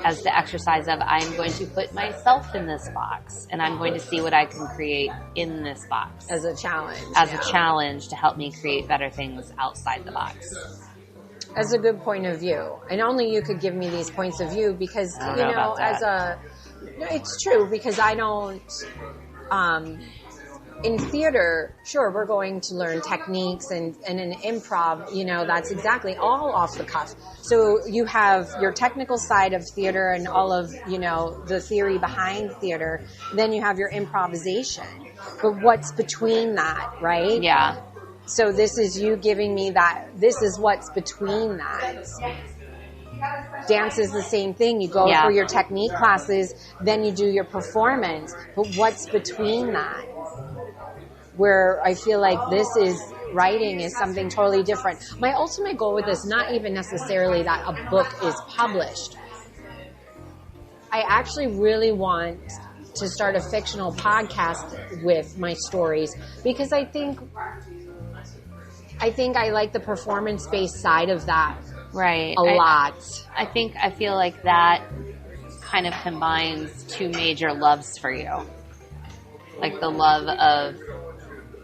as the exercise of I'm going to put myself in this box and I'm going to see what I can create in this box. As a challenge. As a challenge to help me create better things outside the box. That's a good point of view. And only you could give me these points of view because, it's true because I don't, in theater, sure, we're going to learn techniques and in improv, that's exactly all off the cuff. So you have your technical side of theater and all of, the theory behind theater. Then you have your improvisation. But what's between that, right? Yeah. So this is you giving me that, this is what's between that. Dance is the same thing. You go through your technique classes, then you do your performance. But what's between that? Where I feel like this is writing is something totally different. My ultimate goal with this, not even necessarily that a book is published. I actually really want to start a fictional podcast with my stories because I think I like the performance-based side of that a lot. I feel like that kind of combines two major loves for you. Like the love of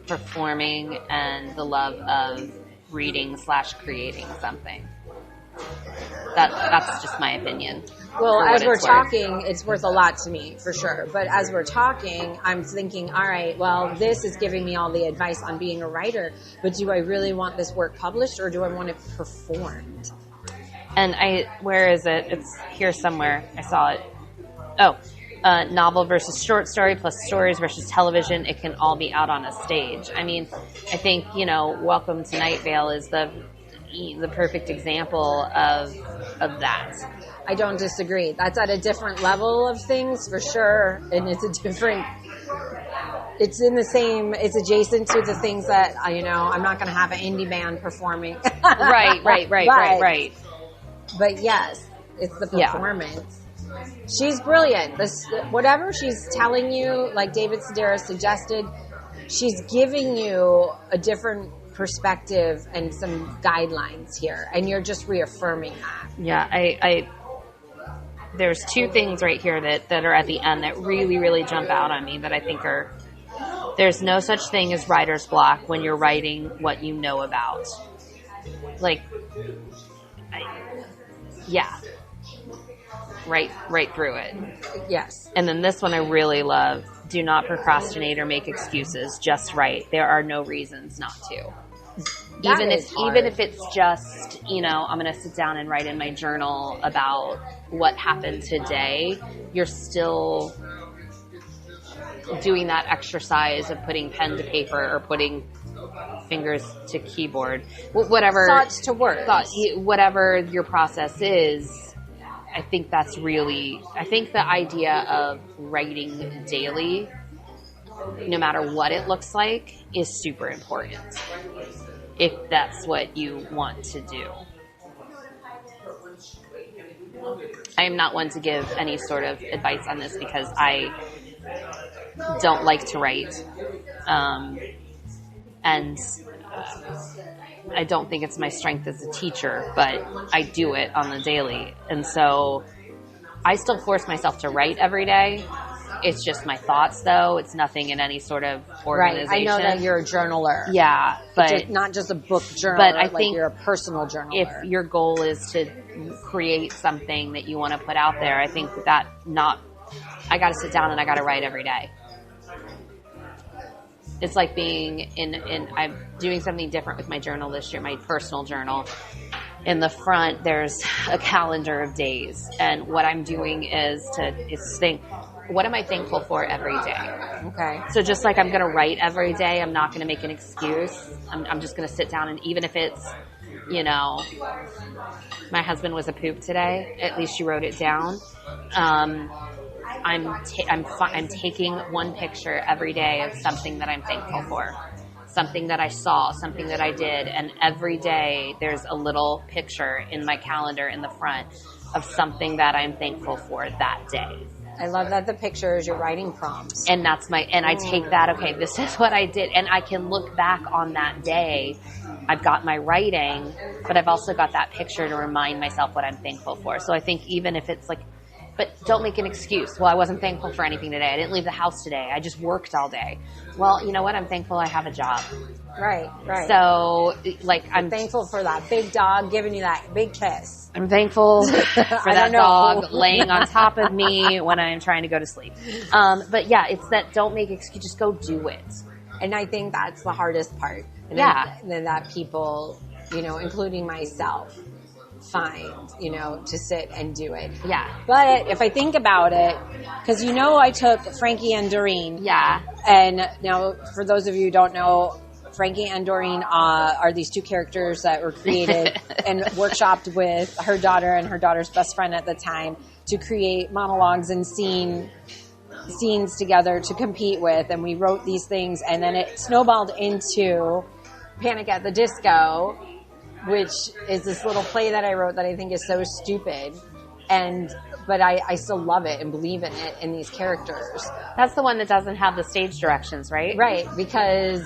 performing and the love of reading / creating something. That's just my opinion. Well, as we're talking, it's worth a lot to me, for sure. But as we're talking, I'm thinking, all right, well, this is giving me all the advice on being a writer, but do I really want this work published or do I want it performed? And where is it? It's here somewhere. I saw it. Oh, novel versus short story plus stories versus television. It can all be out on a stage. I mean, I think, Welcome to Night Vale is the perfect example of that. I don't disagree. That's at a different level of things for sure. And it's it's adjacent to the things that, I'm not going to have an indie band performing. Right. But yes, it's the performance. Yeah. She's brilliant. Whatever she's telling you, like David Sedaris suggested, she's giving you a different perspective and some guidelines here. And you're just reaffirming that. Yeah, there's two things right here that are at the end that really, really jump out on me that I think there's no such thing as writer's block when you're writing what you know about. Right through it. Yes. And then this one I really love. Do not procrastinate or make excuses. Just write. There are no reasons not to. Even if it's just, I'm going to sit down and write in my journal about what happened today, you're still doing that exercise of putting pen to paper or putting fingers to keyboard. Whatever. Thoughts to words. Whatever your process is, I think the idea of writing daily, no matter what it looks like, is super important. If that's what you want to do. I am not one to give any sort of advice on this because I don't like to write. And I don't think it's my strength as a teacher, but I do it on the daily. And so I still force myself to write every day. It's just my thoughts, though. It's nothing in any sort of organization. Right. I know that you're a journaler. Yeah, but not just a book journaler. But I think you're a personal journaler. If your goal is to create something that you want to put out there, I think I got to sit down and I got to write every day. It's like being I'm doing something different with my journal this year, my personal journal. In the front, there's a calendar of days, and what I'm doing is think, what am I thankful for every day? Okay. So just like I'm going to write every day, I'm not going to make an excuse. I'm just going to sit down, and even if it's, my husband was a poop today, at least she wrote it down. I'm taking one picture every day of something that I'm thankful for. Something that I saw, something that I did, and every day there's a little picture in my calendar in the front of something that I'm thankful for that day. I love that the pictures, you're writing prompts. And that's I take that, okay, this is what I did. And I can look back on that day. I've got my writing, but I've also got that picture to remind myself what I'm thankful for. So I think even if it's like, but don't make an excuse. Well, I wasn't thankful for anything today. I didn't leave the house today. I just worked all day. Well, you know what? I'm thankful I have a job. Right. So, like, I'm thankful for that big dog giving you that big kiss. I'm thankful for that dog laying on top of me when I'm trying to go to sleep. But yeah, it's that don't make excuse. Just go do it. And I think that's the hardest part. And that people, including myself, find, to sit and do it. Yeah. But if I think about it, because I took Frankie and Doreen. Yeah. And now, for those of you who don't know, Frankie and Doreen are these two characters that were created and workshopped with her daughter and her daughter's best friend at the time to create monologues and scenes together to compete with. And we wrote these things, and then it snowballed into Panic at the Disco, which is this little play that I wrote that I think is so stupid. But I still love it and believe in it in these characters. That's the one that doesn't have the stage directions, right? Right, because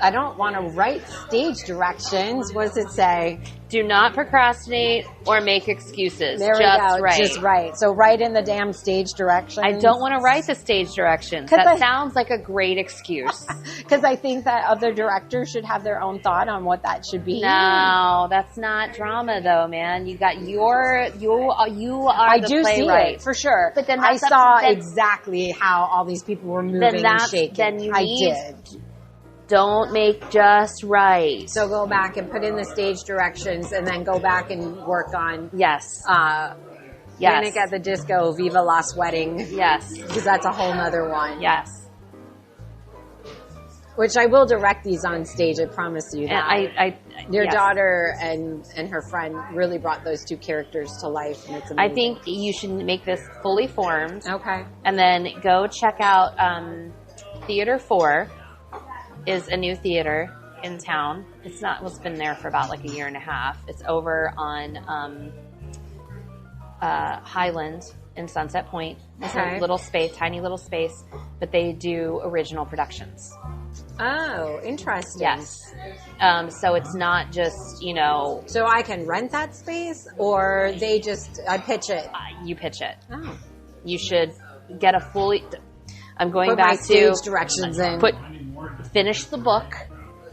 I don't want to write stage directions. What does it say? Do not procrastinate or make excuses. There we go. Just write. So write in the damn stage directions. I don't want to write the stage directions. That sounds like a great excuse. Because I think that other directors should have their own thought on what that should be. No, that's not drama, though, man. You got you are the playwright. I do see it for sure. But then I saw exactly how all these people were moving and shaking. Then you did. Don't make just right. So go back and put in the stage directions and then go back and work on Panic at the Disco, Viva Las Wedding. Yes. Because that's a whole nother one. Yes. Which I will direct these on stage, I promise you that. And Your daughter and her friend really brought those two characters to life, and it's amazing. I think you should make this fully formed. Okay. And then go check out Theater 4. Is a new theater in town. It's been there for about like a year and a half. It's over on Highland in Sunset Point. It's a little space, tiny little space, but they do original productions. Oh, interesting. Yes. So it's not just, So I can rent that space, or I pitch it? You pitch it. Oh. You should get a fully... I'm going put back my stage directions in. Finish the book.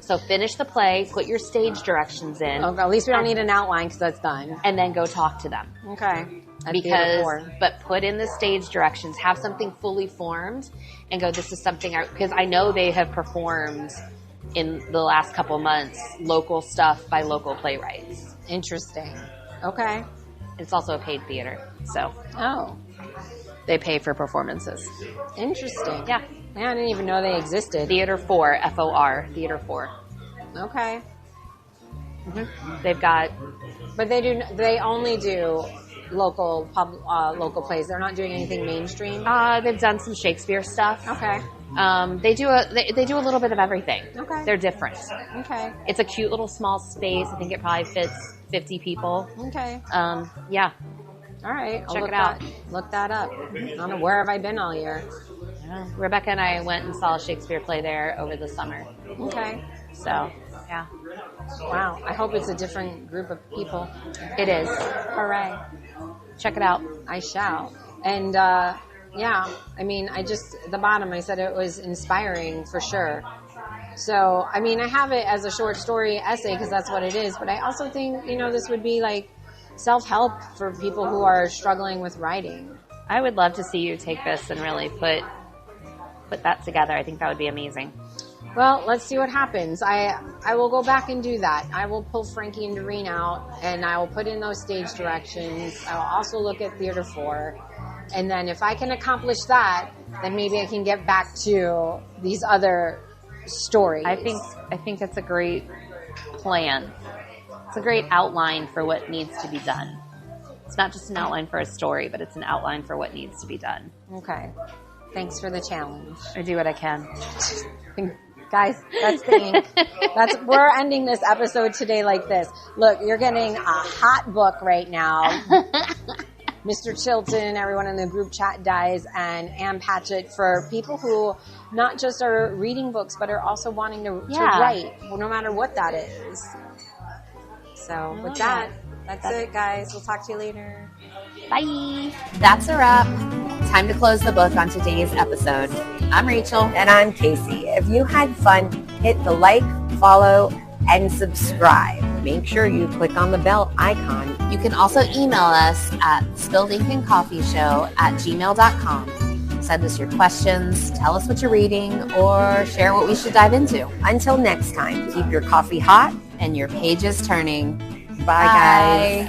So finish the play, put your stage directions in. Okay, at least we don't need an outline because that's done. And then go talk to them. Okay. But put in the stage directions, have something fully formed, and go, this is something, because I know they have performed in the last couple months, local stuff by local playwrights. Interesting. Okay. It's also a paid theater, so. Oh. They pay for performances. Interesting. Yeah. I didn't even know they existed. Theater 4, F-O-R, Theater 4. Okay. Mm-hmm. They've got... But they only do local plays. They're not doing anything mainstream? They've done some Shakespeare stuff. Okay. They do a little bit of everything. Okay. They're different. Okay. It's a cute little small space. I think it probably fits 50 people. Okay. Yeah. All right. Check it out. Look that up. I don't know, where have I been all year? Rebecca and I went and saw a Shakespeare play there over the summer. Okay. So, yeah. Wow. I hope it's a different group of people. It is. Hooray. Check it out. I shall. And, the bottom, I said it was inspiring for sure. So, I have it as a short story essay because that's what it is. But I also think, this would be like self-help for people who are struggling with writing. I would love to see you take this and really put that together. I think that would be amazing. Well, let's see what happens. I will go back and do that. I will pull Frankie and Doreen out, and I will put in those stage directions. I will also look at Theater 4. And then if I can accomplish that, then maybe I can get back to these other stories. I think it's a great plan. It's a great outline for what needs to be done. It's not just an outline for a story, but it's an outline for what needs to be done. Okay. Thanks for the challenge. I do what I can. Guys, that's the ink. We're ending this episode today like this. Look, you're getting a hot book right now. Mr. Chilton, everyone in the group chat dies, and Patchett for people who not just are reading books, but are also wanting to write, no matter what that is. So with that, that's it, guys. We'll talk to you later. Bye. That's a wrap. Time to close the book on today's episode. I'm Rachel. And I'm Kasie. If you had fun, hit the like, follow, and subscribe. Make sure you click on the bell icon. You can also email us at spilledinkedcoffeeshow@gmail.com. Send us your questions, tell us what you're reading, or share what we should dive into. Until next time, keep your coffee hot and your pages turning. Bye, guys.